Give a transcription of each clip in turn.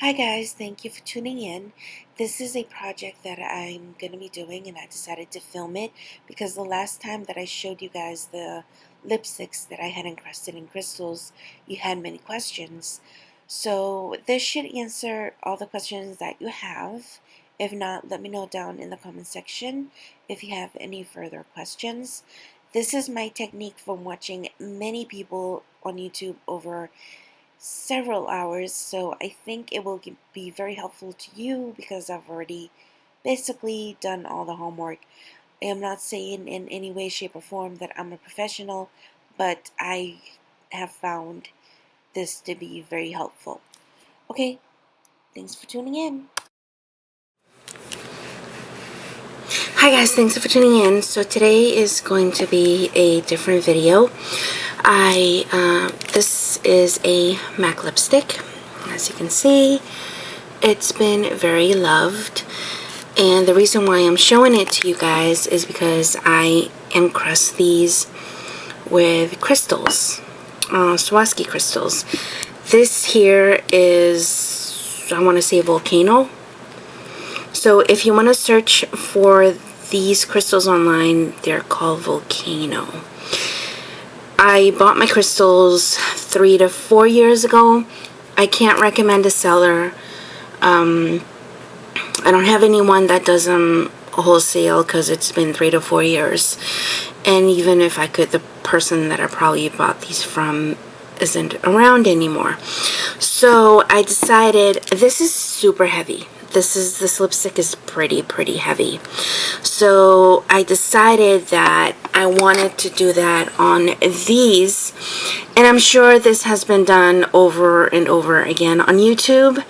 Hi guys, thank you for tuning in. This is a project that I'm going to be doing, and I decided to film it because the last time that I showed you guys the lipsticks that I had encrusted in crystals, you had many questions. So this should answer all the questions that you have. If not, let me know down in the comment section if you have any further questions. This is my technique from watching many people on YouTube over several hours, so I think it will be very helpful to you because I've already basically done all the homework. I am not saying in any way, shape, or form that I'm a professional, but I have found this to be very helpful. Okay, thanks for tuning in. Hi guys, thanks for tuning in. So today is going to be a different video. This is a MAC lipstick. As you can see, it's been very loved. And the reason why I'm showing it to you guys is because I encrust these with crystals, Swarovski crystals. This here is, I want to say, volcano. So if you want to search for these crystals online, they're called volcano. I bought my crystals 3 to 4 years ago. I can't recommend a seller. I don't have anyone that does them wholesale because it's been 3 to 4 years. And even if I could, the person that I probably bought these from isn't around anymore. So I decided, this is super heavy. This lipstick is pretty heavy. So I decided that I wanted to do that on these, and I'm sure this has been done over and over again on YouTube,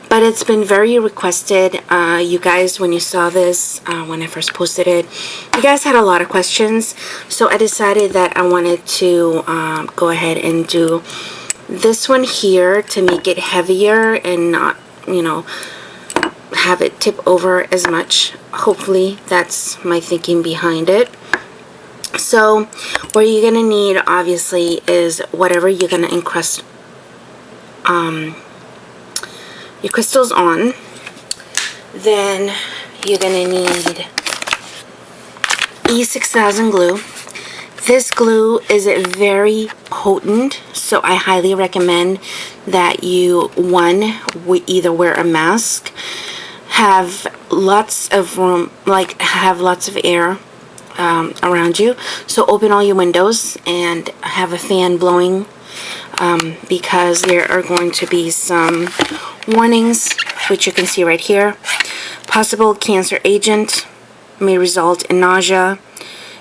but it's been very requested. You guys, when you saw this, when I first posted it, you guys had a lot of questions, so I decided that I wanted to go ahead and do this one here to make it heavier and not, have it tip over as much. Hopefully that's my thinking behind it. So what you're gonna need obviously is whatever you're gonna encrust your crystals on. Then you're gonna need E6000 glue. This glue is very potent, so I highly recommend that you, one, either wear a mask, have lots of room, like have lots of air around you, so open all your windows and have a fan blowing, because there are going to be some warnings, which you can see right here. Possible cancer agent, may result in nausea,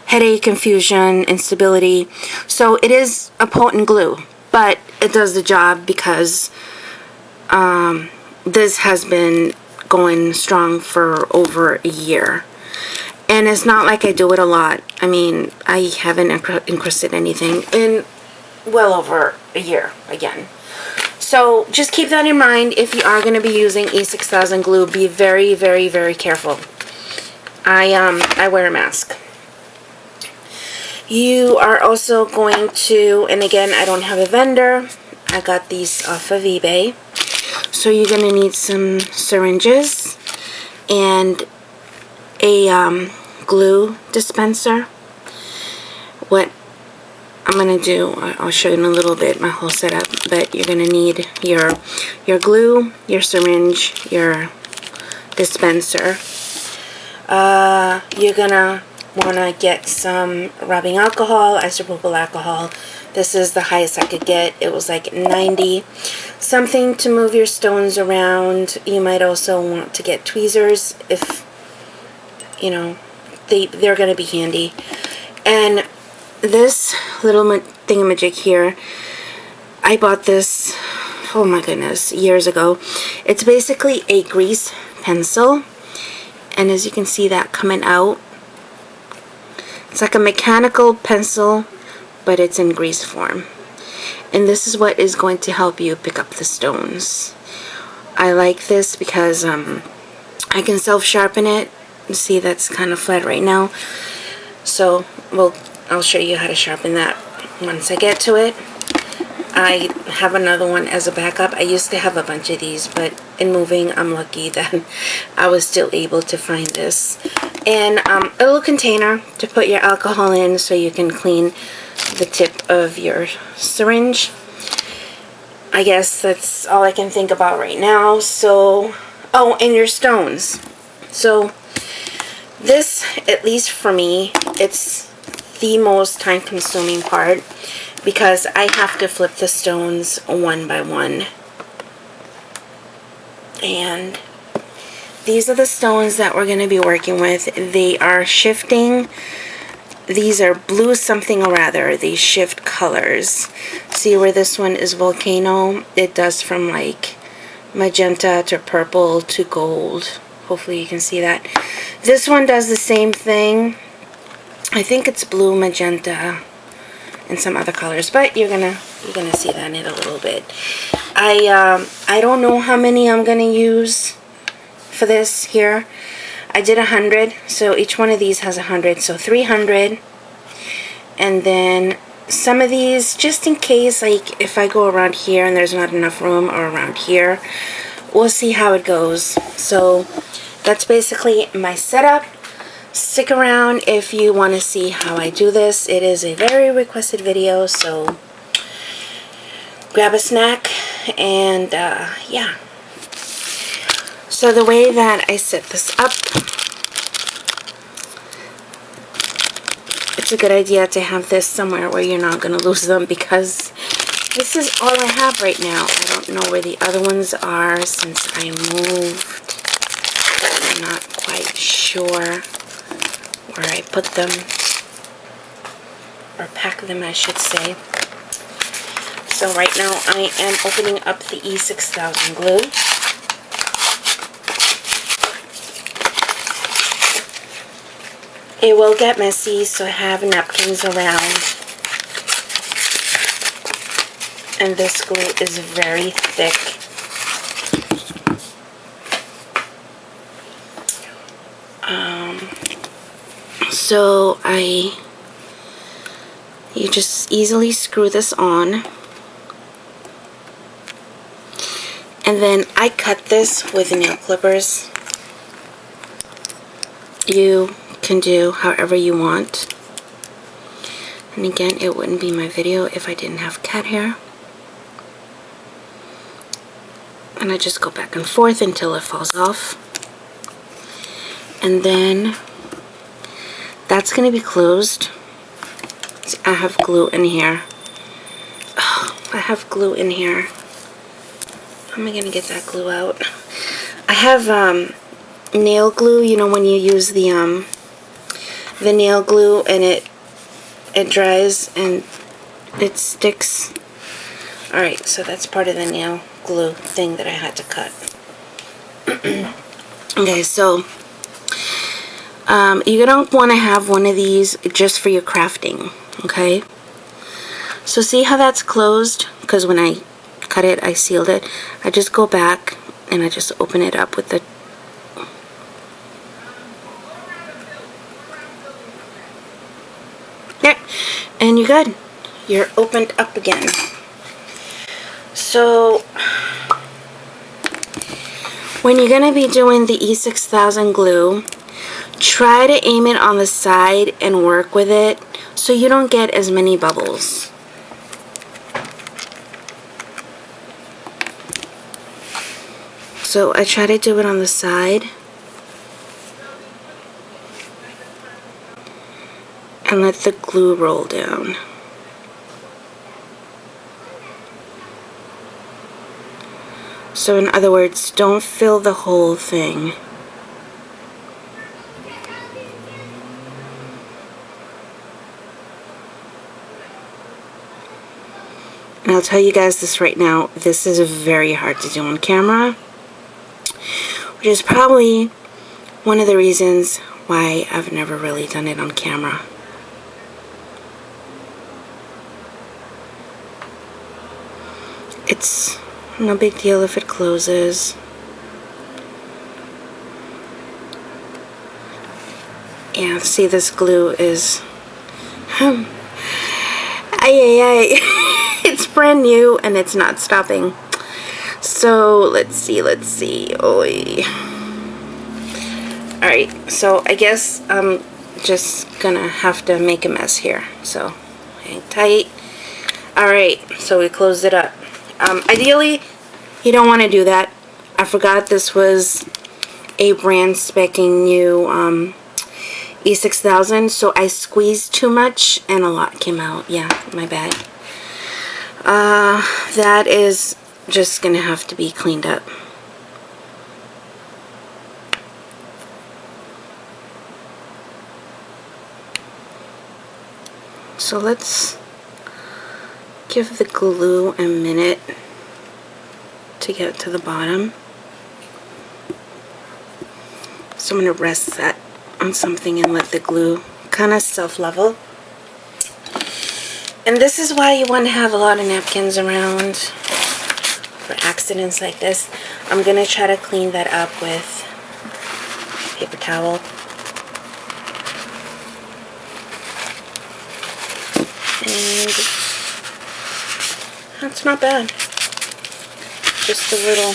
headache, confusion, instability. So it is a potent glue, but it does the job because this has been going strong for over a year. And it's not like I do it a lot. I mean, I haven't encrusted anything in well over a year again. So just keep that in mind. If you are going to be using E6000 glue, be very careful. I wear a mask. You are also going to, and again, I don't have a vendor, I got these off of eBay. So you're going to need some syringes and a glue dispenser. What I'm going to do, I'll show you in a little bit my whole setup, but you're going to need your glue, your syringe, your dispenser. You're going to want to get some rubbing alcohol, isopropyl alcohol. This is the highest I could get. It was like 90. Something to move your stones around. You might also want to get tweezers if, they're going to be handy. And this little thingamajig here, I bought this, oh my goodness, years ago. It's basically a grease pencil. And as you can see that coming out, it's like a mechanical pencil, but it's in grease form. And this is what is going to help you pick up the stones. I like this because I can self-sharpen it. You see that's kind of flat right now. So I'll show you how to sharpen that once I get to it. I have another one as a backup. I used to have a bunch of these, but in moving, I'm lucky that I was still able to find this. And a little container to put your alcohol in so you can clean the tip of your syringe. I guess that's all I can think about right now. So, oh, and your stones. So, this, at least for me, it's the most time-consuming part because I have to flip the stones one by one. And these are the stones that we're going to be working with. They are shifting. These are blue something or other. They shift colors. See where this one is volcano? It does from like magenta to purple to gold. Hopefully you can see that. This one does the same thing. I think it's blue, magenta, and some other colors, but you're gonna see that in a little bit. I don't know how many I'm gonna use for this here. I did 100, so each one of these has 100, so 300. And then some of these, just in case, like if I go around here and there's not enough room, or around here, we'll see how it goes. So that's basically my setup. Stick around if you want to see how I do this. It is a very requested video, so grab a snack and yeah. So the way that I set this up, it's a good idea to have this somewhere where you're not going to lose them, because this is all I have right now. I don't know where the other ones are since I moved. I'm not quite sure where I put them, or pack them I should say. So right now I am opening up the E6000 glue. It will get messy, so have napkins around. And this glue is very thick. So you just easily screw this on. And then I cut this with nail clippers. You can do however you want. And again, it wouldn't be my video if I didn't have cat hair. And I just go back and forth until it falls off. And then that's going to be closed. I have glue in here. Oh, I have glue in here. How am I going to get that glue out? I have nail glue. You know when you use the nail glue and it dries and it sticks. Alright, so that's part of the nail glue thing that I had to cut. Okay, so you don't want to have one of these just for your crafting, okay? So see how that's closed? Because when I cut it, I sealed it. I just go back and I just open it up with the... There. And you're good. You're opened up again. So when you're going to be doing the E6000 glue, try to aim it on the side and work with it so you don't get as many bubbles. So I try to do it on the side and let the glue roll down. So in other words, don't fill the whole thing. And I'll tell you guys this right now, this is very hard to do on camera, which is probably one of the reasons why I've never really done it on camera. It's no big deal if it closes. Yeah, see, this glue is... Ay, ay, ay. It's brand new and it's not stopping. So let's see. Oy. Alright, so I guess I'm just gonna have to make a mess here. So hang tight. Alright, so we closed it up. Ideally, you don't want to do that. I forgot this was a brand spanking new E6000, so I squeezed too much and a lot came out. Yeah, my bad. That is just gonna have to be cleaned up. So let's give the glue a minute to get to the bottom. So I'm going to rest that on something and let the glue kind of self-level. And this is why you want to have a lot of napkins around for accidents like this. I'm going to try to clean that up with paper towel. And that's not bad. Just a little.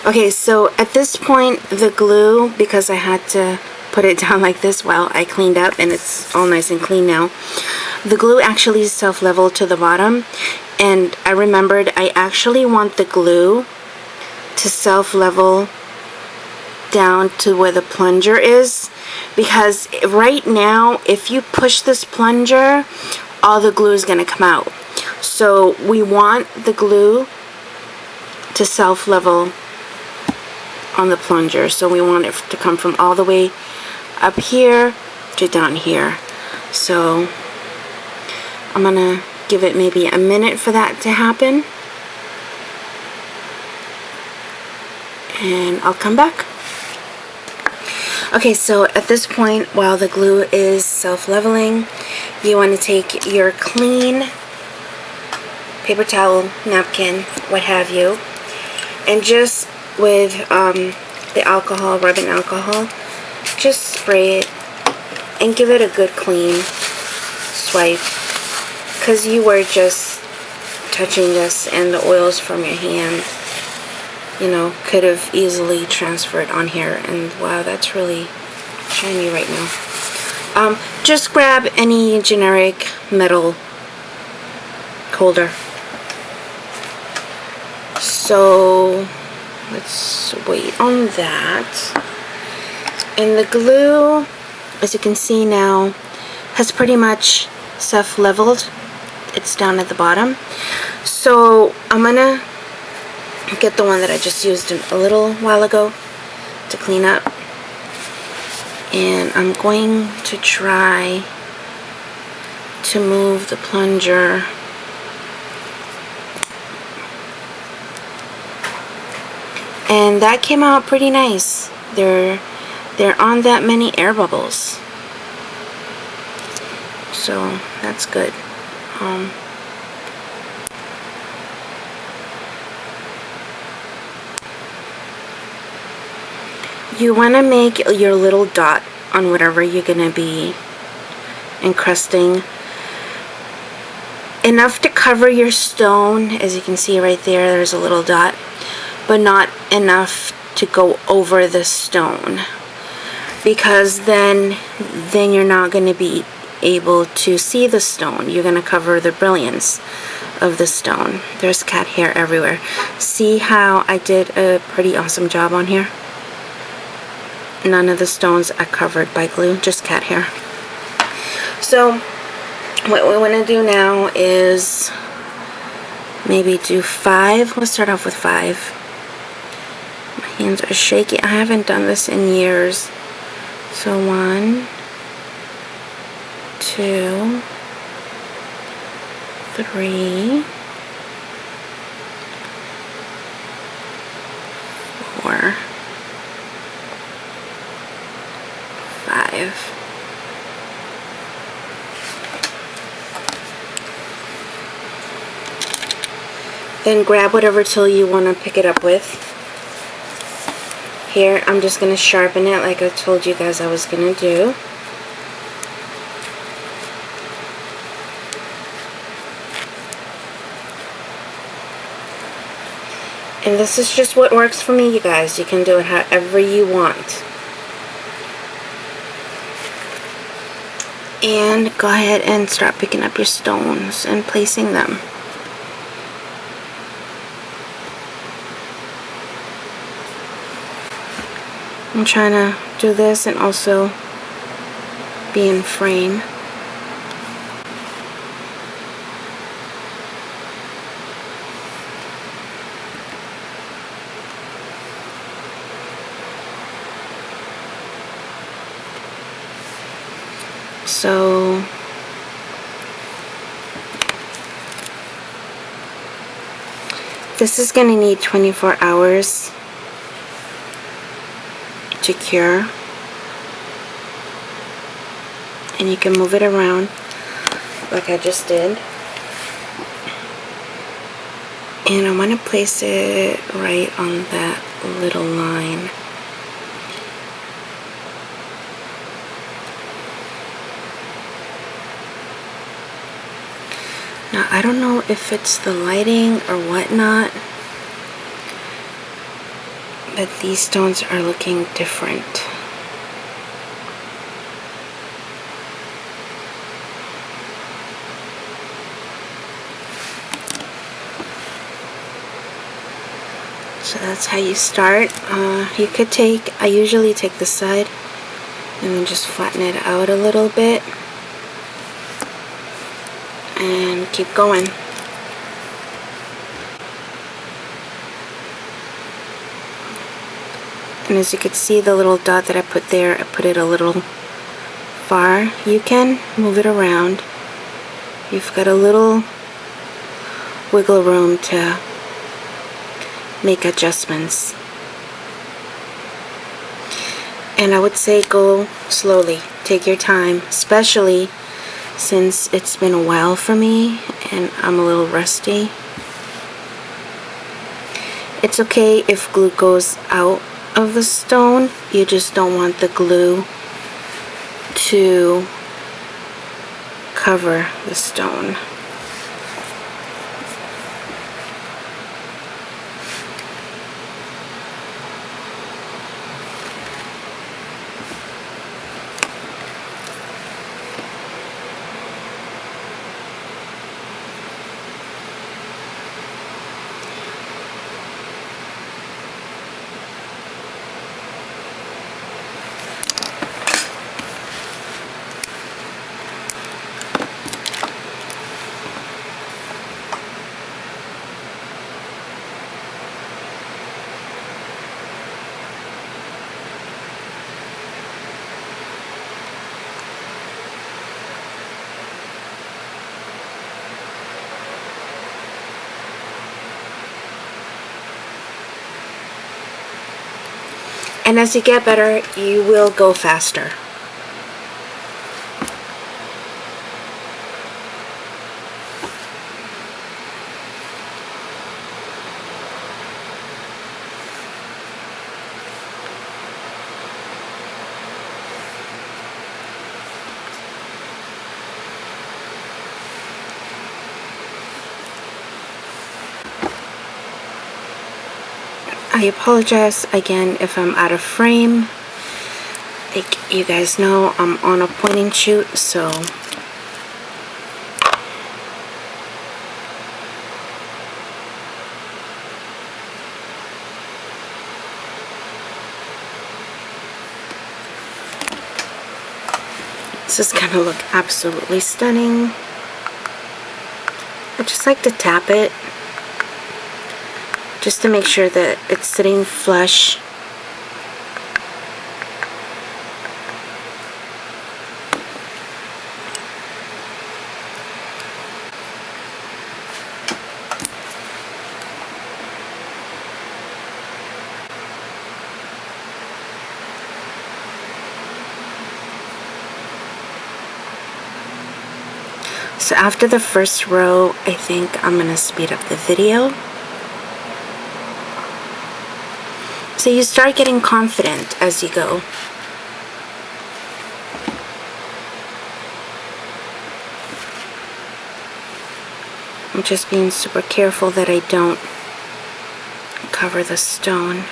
Okay, so at this point, the glue, because I had to put it down like this while I cleaned up, and it's all nice and clean now, the glue actually self-leveled to the bottom, and I remembered I actually want the glue to self-level down to where the plunger is, because right now if you push this plunger, all the glue is going to come out. So we want the glue to self-level on the plunger, so we want it to come from all the way up here to down here. So I'm gonna give it maybe a minute for that to happen, and I'll come back. Okay, so at this point, while the glue is self-leveling, you want to take your clean paper towel, napkin, what have you, and just with the alcohol, rubbing alcohol, just spray it and give it a good clean swipe, because you were just touching this and the oils from your hand, you know, could have easily transferred on here. And wow, that's really shiny right now. Just grab any generic metal holder. So let's wait on that. And the glue, as you can see now, has pretty much self-leveled. It's down at the bottom. So I'm gonna get the one that I just used a little while ago to clean up, and I'm going to try to move the plunger and that came out pretty nice. There aren't that many air bubbles, so that's good. You want to make your little dot on whatever you're going to be encrusting enough to cover your stone. As you can see right there, there's a little dot, but not enough to go over the stone, because then you're not going to be able to see the stone. You're going to cover the brilliance of the stone. There's cat hair everywhere. See how I did a pretty awesome job on here? None of the stones are covered by glue, just cat hair. So what we want to do now is maybe do 5. Let's start off with 5. My hands are shaky. I haven't done this in years. So 1, 2, 3, 4, 5. Then grab whatever tool you want to pick it up with. Here, I'm just going to sharpen it like I told you guys I was going to do. And this is just what works for me, you guys. You can do it however you want. And go ahead and start picking up your stones and placing them. I'm trying to do this and also be in frame. So this is going to need 24 hours to cure, and you can move it around like I just did, and I want to place it right on that little line. Now I don't know if it's the lighting or whatnot, but these stones are looking different. So that's how you start. You could I usually take the side and then just flatten it out a little bit and keep going. And as you can see, the little dot that I put there, I put it a little far. You can move it around. You've got a little wiggle room to make adjustments. And I would say go slowly. Take your time, especially since it's been a while for me and I'm a little rusty. It's okay if glue goes out of the stone. You just don't want the glue to cover the stone. And as you get better, you will go faster. I apologize again if I'm out of frame. Like you guys know, I'm on a point and shoot, so this is gonna look absolutely stunning. I just like to tap it just to make sure that it's sitting flush. So after the first row, I think I'm gonna speed up the video. So you start getting confident as you go. I'm just being super careful that I don't cover the stone.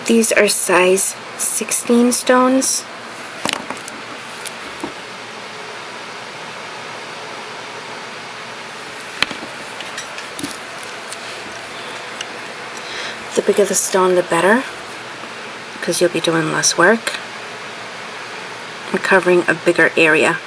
These are size 16 stones. The bigger the stone, the better, because you'll be doing less work and covering a bigger area.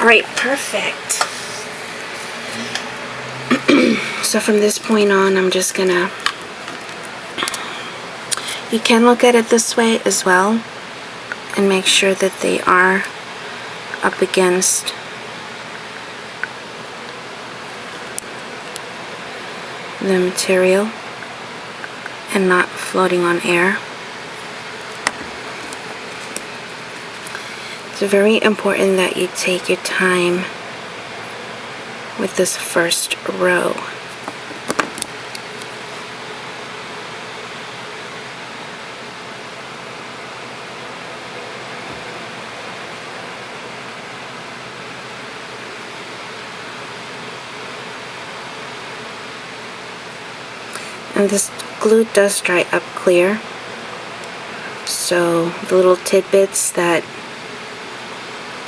Alright, perfect. So from this point on, I'm just gonna, you can look at it this way as well and make sure that they are up against the material and not floating on air. It's very important that you take your time with this first row. And this glue does dry up clear, so the little tidbits that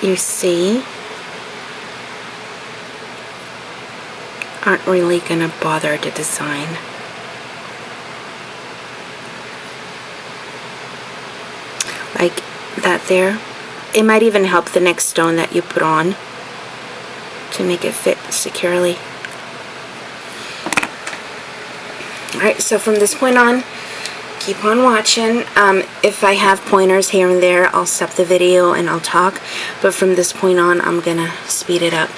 you see aren't really gonna bother the design. Like that there. It might even help the next stone that you put on to make it fit securely. Alright, so from this point on, keep on watching. If I have pointers here and there, I'll stop the video and I'll talk. But from this point on, I'm gonna speed it up.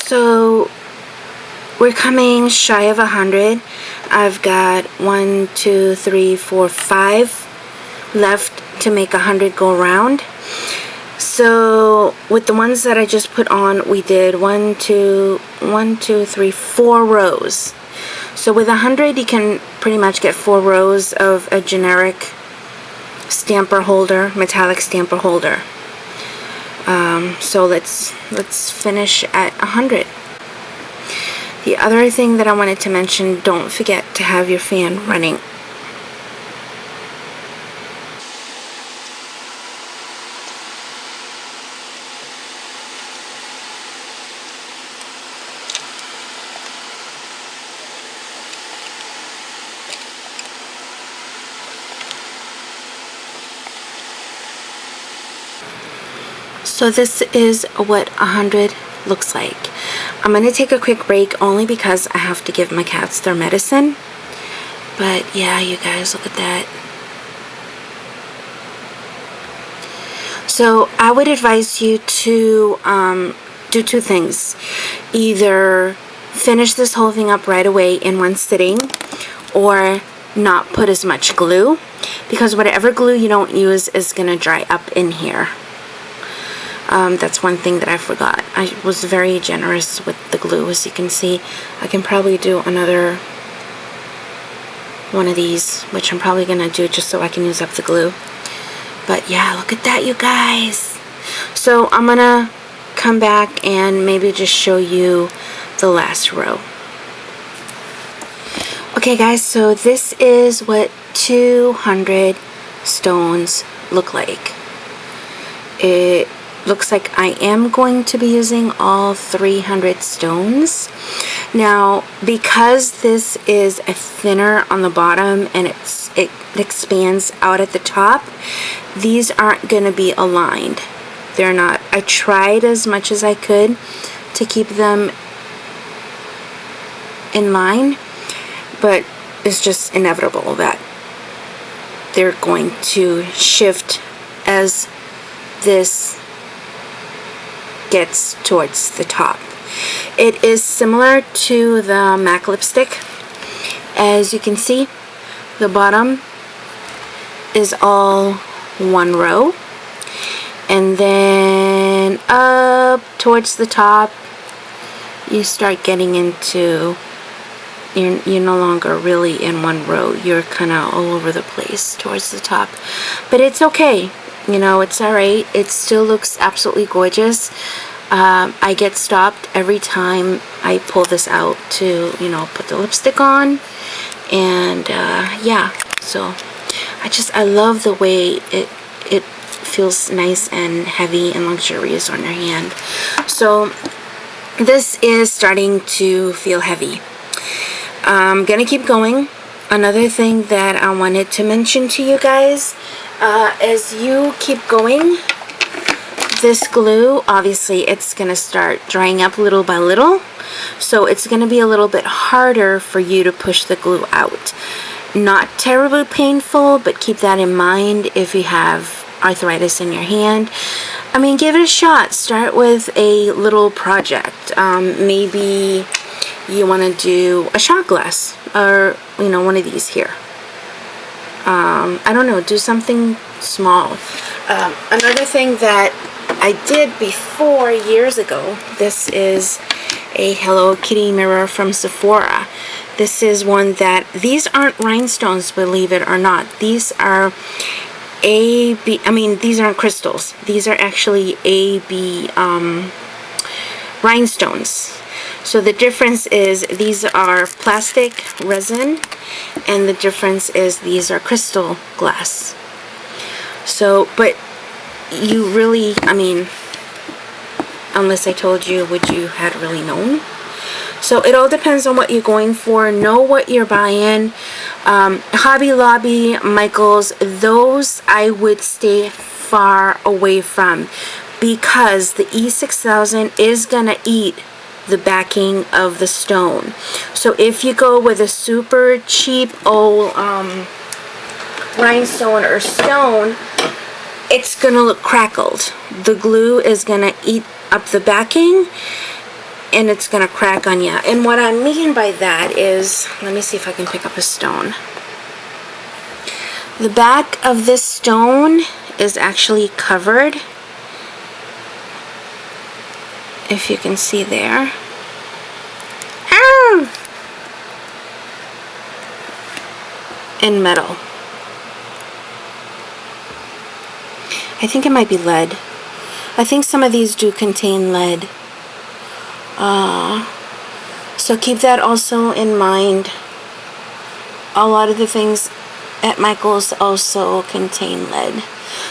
So we're coming shy of 100. I've got 1, 2, 3, 4, 5 left to make 100 go around. So with the ones that I just put on, we did 1, 2, 3, 4 rows. So with 100, you can pretty much get 4 rows of a generic stamper holder, metallic stamper holder. So let's finish at 100. The other thing that I wanted to mention, don't forget to have your fan running. So this is what 100 looks like. I'm going to take a quick break only because I have to give my cats their medicine. But yeah, you guys, look at that. So I would advise you to do 2 things. Either finish this whole thing up right away in one sitting, or not put as much glue, because whatever glue you don't use is going to dry up in here. That's one thing that I forgot. I was very generous with the glue, as you can see. I can probably do another one of these, which I'm probably going to do just so I can use up the glue. But yeah, look at that, you guys. So I'm going to come back and maybe just show you the last row. Okay guys, so this is what 200 stones look like. It looks like I am going to be using all 300 stones. Now, because this is a thinner on the bottom and it expands out at the top, these aren't going to be aligned. They're not. I tried as much as I could to keep them in line, but it's just inevitable that they're going to shift as this gets towards the top. It is similar to the MAC lipstick. As you can see, the bottom is all one row, and then up towards the top you start getting into, you're no longer really in one row, you're kind of all over the place towards the top. But it's okay, you know, it's alright. It still looks absolutely gorgeous. I get stopped every time I pull this out to, you know, put the lipstick on. And yeah, so I love the way it feels nice and heavy and luxurious on your hand. So this is starting to feel heavy. I'm gonna keep going. Another thing that I wanted to mention to you guys, as you keep going, this glue, obviously it's gonna start drying up little by little, so it's gonna be a little bit harder for you to push the glue out. Not terribly painful, but keep that in mind if you have arthritis in your hand. I mean, give it a shot. Start with a little project. Maybe you want to do a shot glass, or you know, one of these here. I don't know, do something small. Another thing that I did before years ago, this is a Hello Kitty mirror from Sephora. This is one that, these aren't rhinestones, believe it or not. These are these aren't crystals. These are actually AB rhinestones. So the difference is these are plastic resin, and the difference is these are crystal glass. So, but you really, I mean, unless I told you, would you had really known? So it all depends on what you're going for. Know what you're buying. Hobby Lobby, Michaels, those I would stay far away from, because the E6000 is gonna eat the backing of the stone. So if you go with a super cheap old rhinestone or stone, it's gonna look crackled. The glue is gonna eat up the backing, and it's gonna crack on you. And what I mean by that is, let me see if I can pick up a stone. The back of this stone is actually covered, if you can see there. Ow! In metal. I think it might be lead. I think some of these do contain lead. So keep that also in mind. A lot of the things at Michael's also contain lead.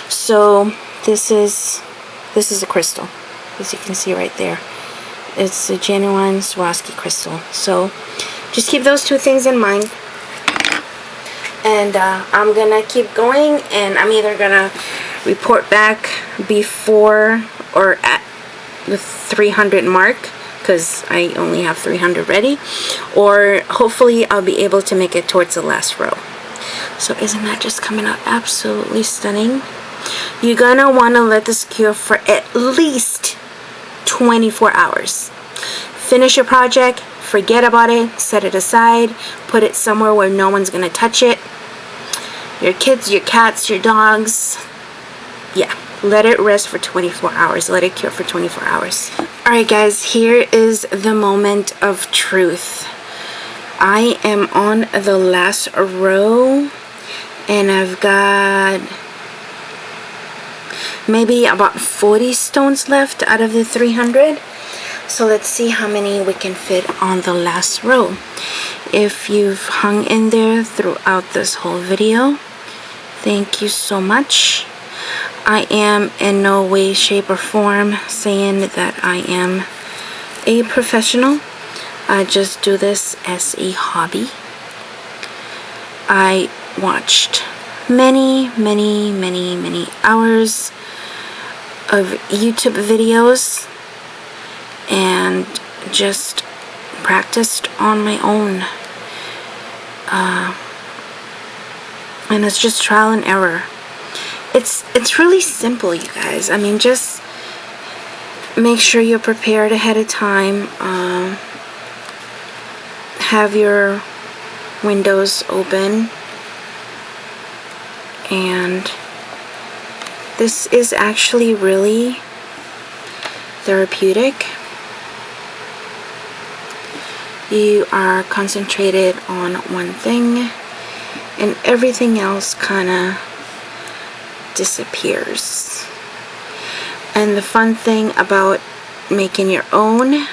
So this is a crystal, as you can see right there. It's a genuine Swarovski crystal. So just keep those two things in mind. And I'm gonna keep going, and I'm either gonna report back before or at the 300 mark, because I only have 300 ready, or hopefully I'll be able to make it towards the last row. So isn't that just coming out absolutely stunning? You're gonna want to let this cure for at least 24 hours. Finish your project, forget about it, set it aside, put it somewhere where no one's gonna touch it. Your kids, your cats, your dogs. Yeah, let it rest for 24 hours. Let it cure for 24 hours. Alright guys, here is the moment of truth. I am on the last row, and I've got maybe about 40 stones left out of the 300. So let's see how many we can fit on the last row. If you've hung in there throughout this whole video, thank you so much. I am in no way, shape, or form saying that I am a professional. I just do this as a hobby. I watched many hours of YouTube videos and just practiced on my own. And it's just trial and error. It's really simple, you guys. I mean, just make sure you're prepared ahead of time. Have your windows open, and this is actually really therapeutic. You are concentrated on one thing, and everything else kind of disappears. And the fun thing about making your own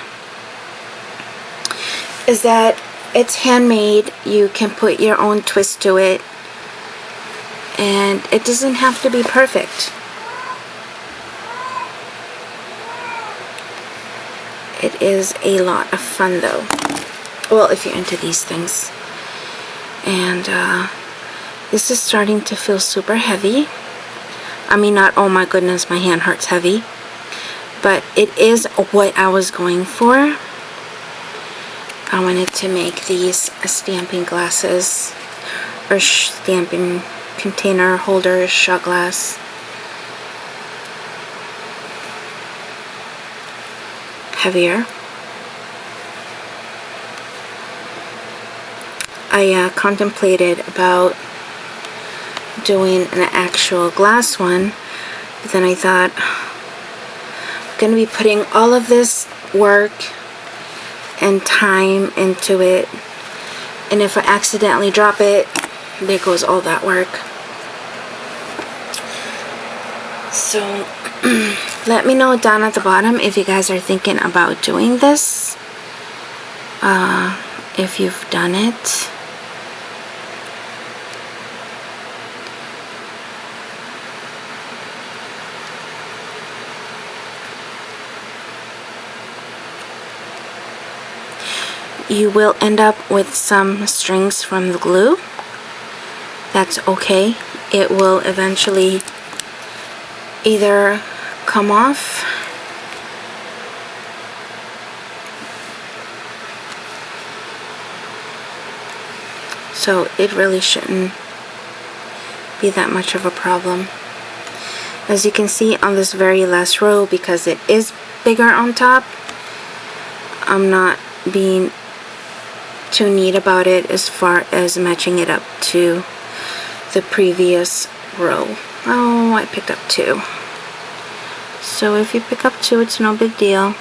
is that it's handmade. You can put your own twist to it, and it doesn't have to be perfect. It is a lot of fun though. Well, if you're into these things. And this is starting to feel super heavy. I mean, not, oh my goodness, my hand hurts heavy, but it is what I was going for. I wanted to make these stamping glasses, or stamping container holders, shot glass. Heavier. I contemplated about doing an actual glass one, but then I thought, I'm going to be putting all of this work and time into it, and if I accidentally drop it, there goes all that work. So let me know down at the bottom if you guys are thinking about doing this, if you've done it. You will end up with some strings from the glue. That's okay. It will eventually either come off so it really shouldn't be that much of a problem. As you can see on this very last row, because it is bigger on top, I'm not being too neat about it as far as matching it up to the previous row. Oh, I picked up 2. So if you pick up 2, it's no big deal.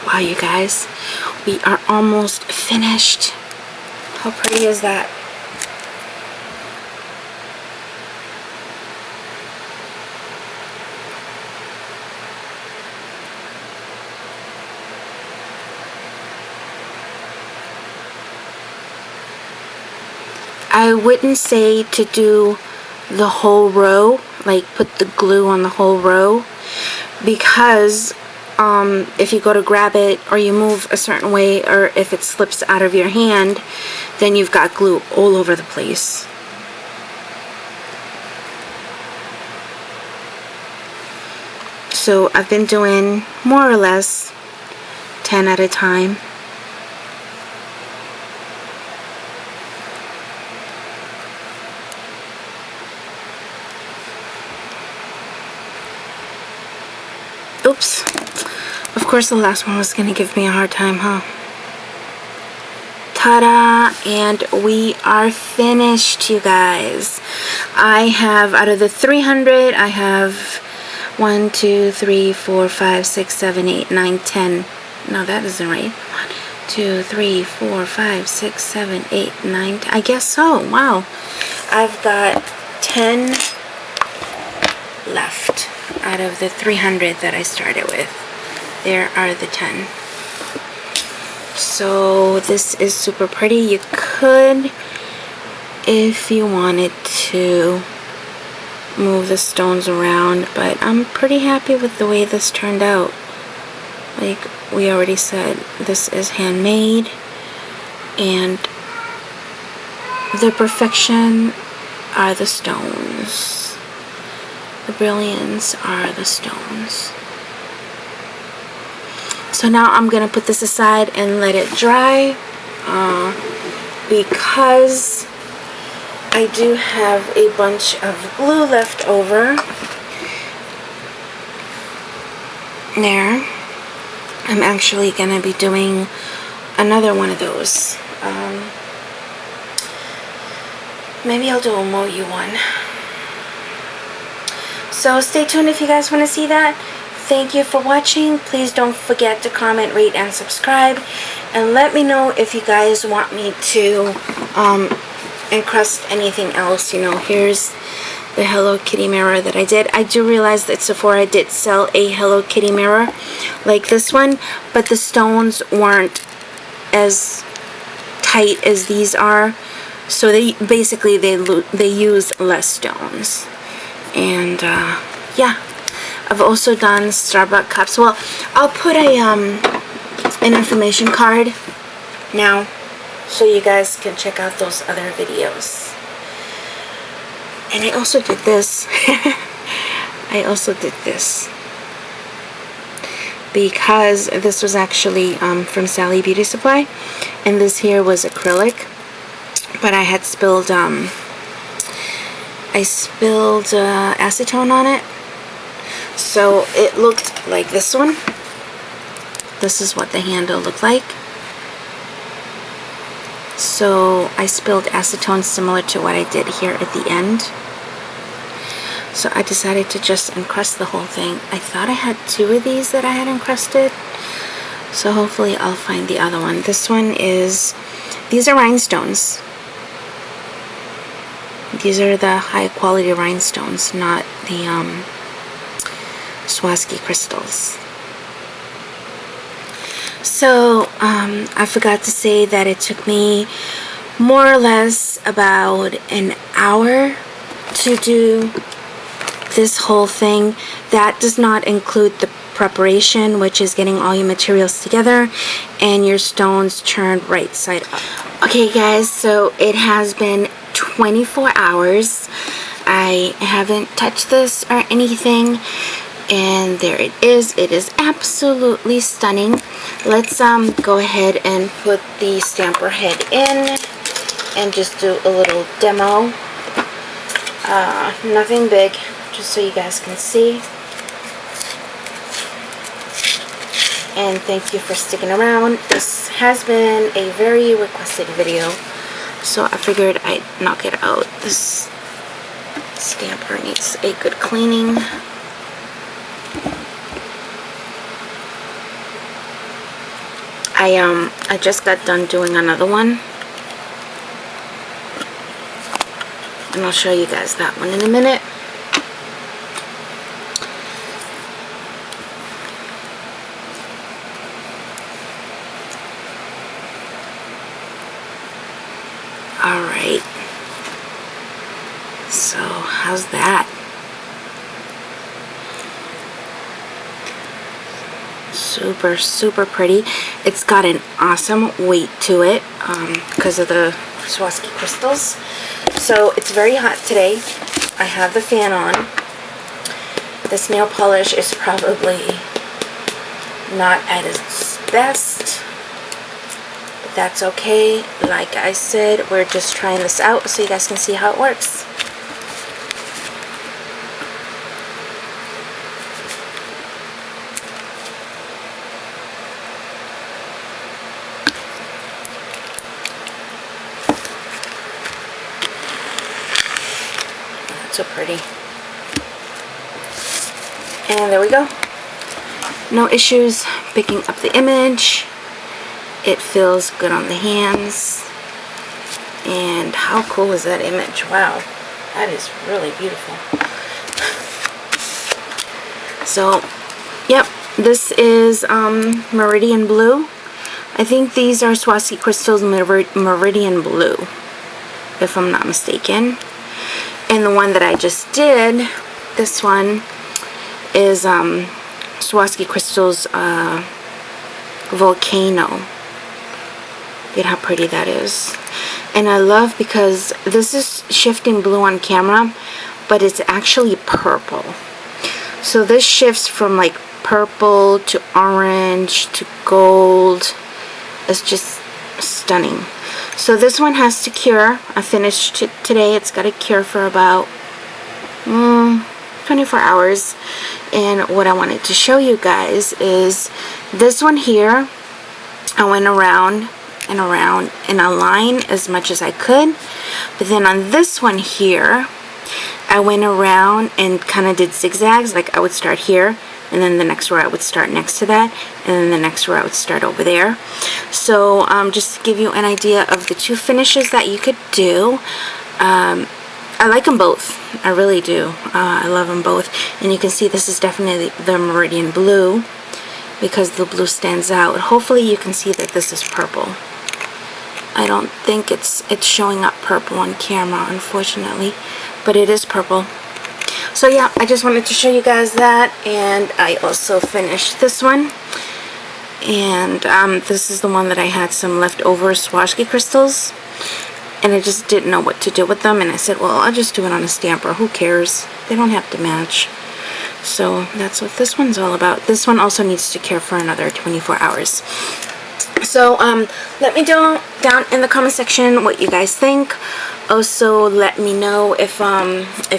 Wow, you guys, we are almost finished. How pretty is that? I wouldn't say to do the whole row, like put the glue on the whole row, because if you go to grab it or you move a certain way, or if it slips out of your hand, then you've got glue all over the place. So I've been doing more or less 10 at a time. Oops. Of course the last one was going to give me a hard time, huh? Ta-da! And we are finished, you guys. I have, out of the 300, I have 1, 2, 3, 4, 5, 6, 7, 8, 9, 10. No, that isn't right. 1, 2, 3, 4, 5, 6, 7, 8, 9, 10. I guess so. Wow. I've got 10 left out of the 300 that I started with. There are the 10. So this is super pretty. You could, if you wanted to, move the stones around, but I'm pretty happy with the way this turned out. Like we already said, this is handmade, and the perfection are the stones. The brilliance are the stones. So now I'm gonna put this aside and let it dry, because I do have a bunch of glue left over. There. I'm actually gonna be doing another one of those. Maybe I'll do a Moyu one. So stay tuned if you guys want to see that. Thank you for watching. Please don't forget to comment, rate, and subscribe. And let me know if you guys want me to encrust anything else. You know, here's the Hello Kitty mirror that I did. I do realize that Sephora did sell a Hello Kitty mirror like this one, but the stones weren't as tight as these are. So they basically they use less stones. And yeah, I've also done Starbucks cups. Well, I'll put a an information card now, so you guys can check out those other videos. And I also did this. I also did this because this was actually from Sally Beauty Supply, and this here was acrylic, but I had spilled acetone on it, so it looked like this one. This is what the handle looked like. So I spilled acetone similar to what I did here at the end. So I decided to just encrust the whole thing. I thought I had 2 of these that I had encrusted, so hopefully I'll find the other one. This one is, these are rhinestones. These are the high quality rhinestones, not the Swarovski crystals. So I forgot to say that it took me more or less about an hour to do this whole thing. That does not include the preparation, which is getting all your materials together and your stones turned right side up. Okay guys, so it has been 24 hours. I haven't touched this or anything. And there it is. It is absolutely stunning. Let's go ahead and put the stamper head in and just do a little demo. Nothing big, just so you guys can see. And thank you for sticking around. This has been a very requested video, so I figured I'd knock it out. This stamper needs a good cleaning. I just got done doing another one, and I'll show you guys that one in a minute. Alright, so how's that? Super, super pretty. It's got an awesome weight to it because of the Swarovski crystals. So it's very hot today. I have the fan on. This nail polish is probably not at its best, but that's okay. Like I said, we're just trying this out so you guys can see how it works. So pretty. And there we go. No issues picking up the image. It feels good on the hands. And how cool is that image? Wow, that is really beautiful. So, yep, this is Meridian Blue. I think these are Swarovski crystals Meridian Blue, if I'm not mistaken. And the one that I just did, this one, is Swarovski crystals Volcano. Look at how pretty that is. And I love because this is shifting blue on camera, but it's actually purple. So this shifts from like purple to orange to gold. It's just stunning. So this one has to cure. I finished it today. It's got to cure for about 24 hours. And what I wanted to show you guys is this one here. I went around and around in a line as much as I could. But then on this one here, I went around and kind of did zigzags. Like I would start here, and then the next row I would start next to that, and then the next row I would start over there. So just to give you an idea of the two finishes that you could do. I like them both. I really do. I love them both. And you can see this is definitely the Meridian Blue because the blue stands out. Hopefully you can see that this is purple. I don't think it's showing up purple on camera, unfortunately, but it is purple. So yeah, I just wanted to show you guys that. And I also finished this one. And this is the one that I had some leftover Swarovski crystals, and I just didn't know what to do with them, and I said, well, I'll just do it on a stamper. Who cares? They don't have to match. So that's what this one's all about. This one also needs to cure for another 24 hours. So let me know down in the comment section what you guys think. Also, let me know if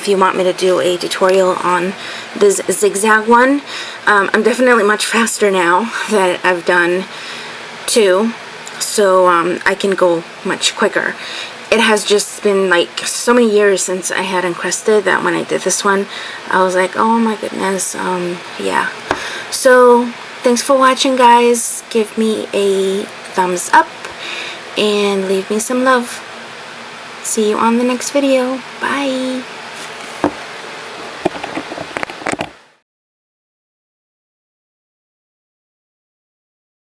you want me to do a tutorial on this zigzag one. I'm definitely much faster now that I've done two, so I can go much quicker. It has just been like so many years since I had encrusted that when I did this one, I was like, oh my goodness, yeah. So thanks for watching, guys. Give me a thumbs up and leave me some love. See you on the next video. Bye.